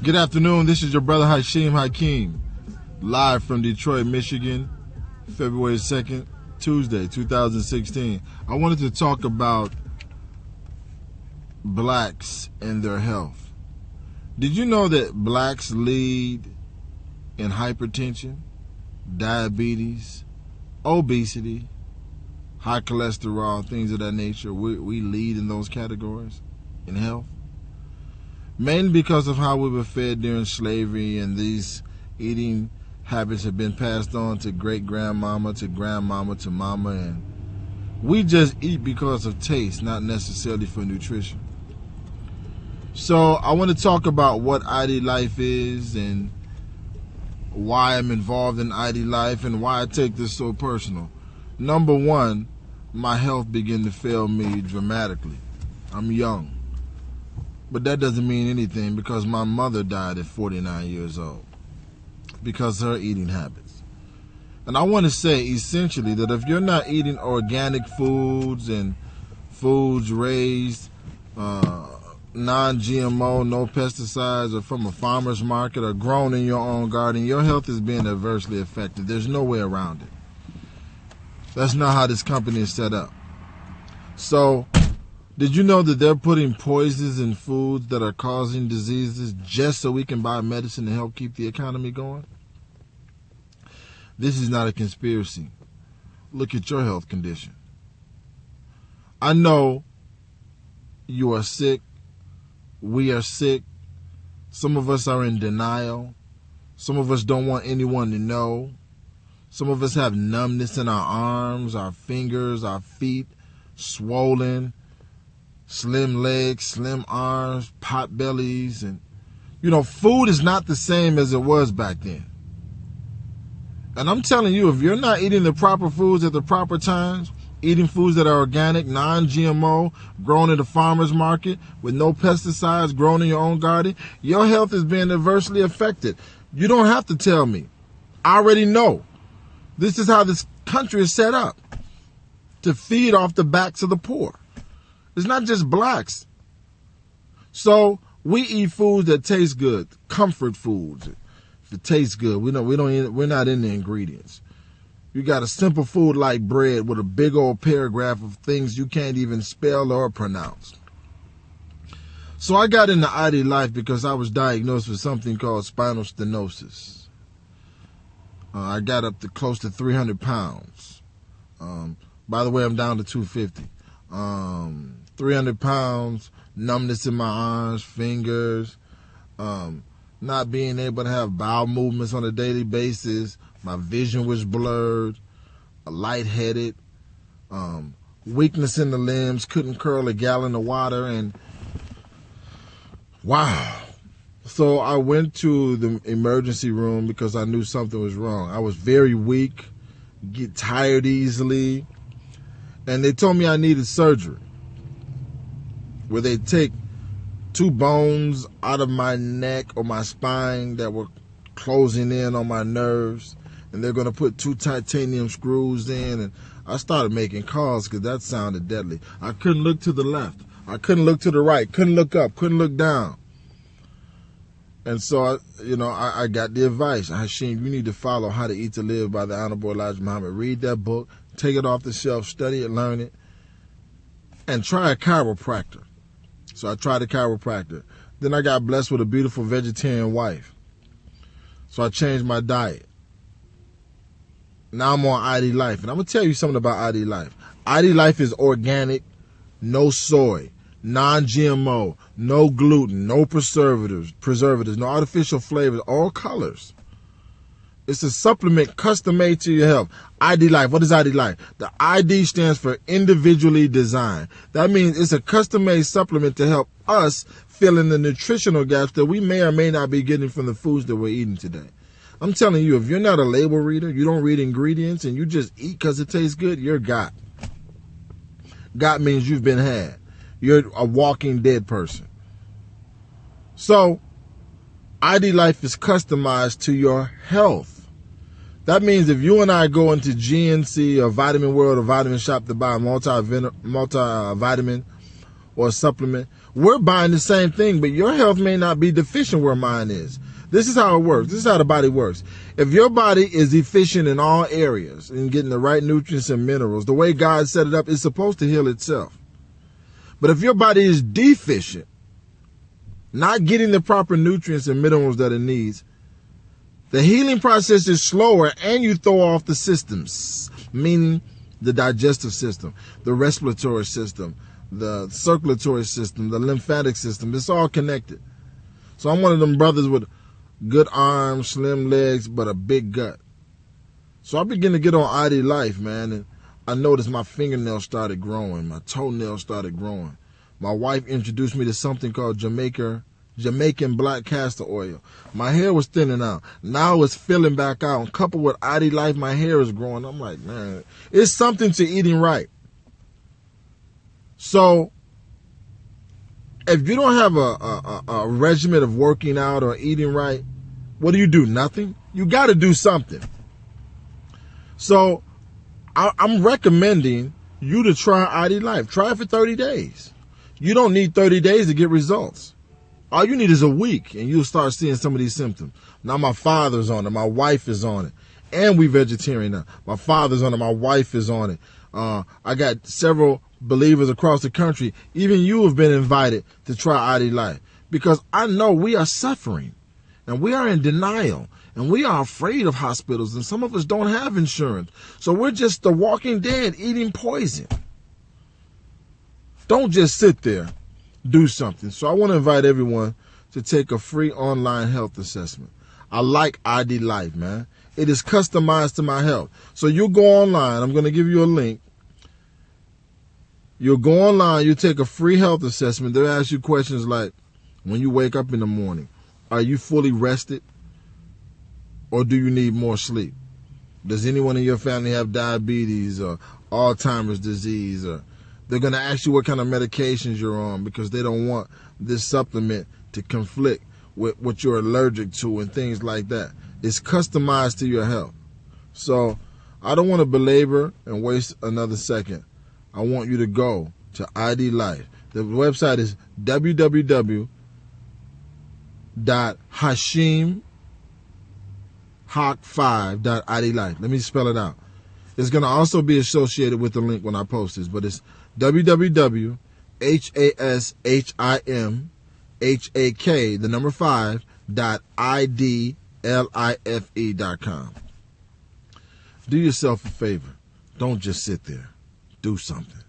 Good afternoon, this is your brother Hashim Hakeem, live from Detroit, Michigan, February 2nd, Tuesday, 2016. I wanted to talk about blacks and their health. Did you know that blacks lead in hypertension, diabetes, obesity, high cholesterol, things of that nature? We lead in those categories in health. Mainly because of how we were fed during slavery, and these eating habits have been passed on to great-grandmama, to grandmama, to mama, and we just eat because of taste, not necessarily for nutrition. So I want to talk about what IDLIFE is and why I'm involved in IDLIFE and why I take this so personal. Number one, my health began to fail me dramatically. I'm young. But that doesn't mean anything because my mother died at 49 years old because of her eating habits. And I want to say essentially that if you're not eating organic foods and foods raised non-GMO, no pesticides, or from a farmer's market or grown in your own garden, your health is being adversely affected. There's no way around it. That's not how this company is set up. So, did you know that they're putting poisons in foods that are causing diseases just so we can buy medicine to help keep the economy going? This is not a conspiracy. Look at your health condition. I know you are sick. We are sick. Some of us are in denial. Some of us don't want anyone to know. Some of us have numbness in our arms, our fingers, our feet, swollen, slim legs, slim arms, pot bellies, and food is not the same as it was back then. And I'm telling you, if you're not eating the proper foods at the proper times, eating foods that are organic, non-GMO, grown at a farmer's market, with no pesticides, grown in your own garden, your health is being adversely affected. You don't have to tell me. I already know. This is how this country is set up, to feed off the backs of the poor. It's not just blacks. So we eat foods that taste good, comfort foods. If it tastes good, we're not in the ingredients. You got a simple food like bread with a big old paragraph of things you can't even spell or pronounce. So I got into IDLIFE because I was diagnosed with something called spinal stenosis. I got up to close to 300 pounds. By the way, I'm down to 250. 300 pounds, numbness in my arms, fingers, not being able to have bowel movements on a daily basis. My vision was blurred, lightheaded, weakness in the limbs, couldn't curl a gallon of water, and wow. So I went to the emergency room because I knew something was wrong. I was very weak, get tired easily, and they told me I needed surgery, where they take two bones out of my neck or my spine that were closing in on my nerves, and they're going to put two titanium screws in. And I started making calls because that sounded deadly. I couldn't look to the left. I couldn't look to the right. Couldn't look up. Couldn't look down. And so, I got the advice. Hashim, you need to follow How to Eat to Live by the Honorable Elijah Muhammad. Read that book. Take it off the shelf. Study it. Learn it. And try a chiropractor. So I tried a chiropractor. Then I got blessed with a beautiful vegetarian wife. So I changed my diet. Now I'm on IDLIFE. And I'm going to tell you something about IDLIFE. IDLIFE is organic, no soy, non-GMO, no gluten, no preservatives, no artificial flavors, all colors. It's a supplement custom made to your health. IDLIFE. What is IDLIFE? The ID stands for individually designed. That means it's a custom made supplement to help us fill in the nutritional gaps that we may or may not be getting from the foods that we're eating today. I'm telling you, if you're not a label reader, you don't read ingredients, and you just eat because it tastes good, you're got. Got means you've been had. You're a walking dead person. So, IDLIFE is customized to your health. That means if you and I go into GNC or Vitamin World or Vitamin Shop to buy a multivitamin or a supplement, We're buying the same thing, but your health may not be deficient where mine is. This is how it works. This is how the body works. If your body is efficient in all areas and getting the right nutrients and minerals, the way God set it up, it's supposed to heal itself. But if your body is deficient, not getting the proper nutrients and minerals that it needs, the healing process is slower and you throw off the systems, meaning the digestive system, the respiratory system, the circulatory system, the lymphatic system. It's all connected. So I'm one of them brothers with good arms, slim legs, but a big gut. So I began to get on IDLIFE, man, and I noticed my fingernails started growing, my toenails started growing. My wife introduced me to something called Jamaican black castor oil. My hair was thinning out. Now it's filling back out. And coupled with IDLIFE, my hair is growing. I'm like, man, it's something to eating right. So if you don't have a regimen of working out or eating right, what do? Nothing? You got to do something. So I'm recommending you to try IDLIFE. Try it for 30 days. You don't need 30 days to get results. All you need is a week, and you'll start seeing some of these symptoms. Now my father's on it. My wife is on it. And we vegetarian now. My father's on it. My wife is on it. I got several believers across the country. Even you have been invited to try IDLIFE, because I know we are suffering and we are in denial and we are afraid of hospitals, and some of us don't have insurance. So we're just the walking dead eating poison. Don't just sit there. Do something. So I want to invite everyone to take a free online health assessment. I like IDLIFE, man. It is customized to my health. So you'll go online. I'm going to give you a link. You'll go online. You take a free health assessment. They'll ask you questions like, when you wake up in the morning, are you fully rested? Or do you need more sleep? Does anyone in your family have diabetes or Alzheimer's disease? Or they're going to ask you what kind of medications you're on, because they don't want this supplement to conflict with what you're allergic to and things like that. It's customized to your health. So I don't want to belabor and waste another second. I want you to go to IDLIFE. The website is www.hashimhawk5.idlife. Let me spell it out. It's going to also be associated with the link when I post this, but it's www.hashimhawk5.idlife.com. Do yourself a favor. Don't just sit there. Do something.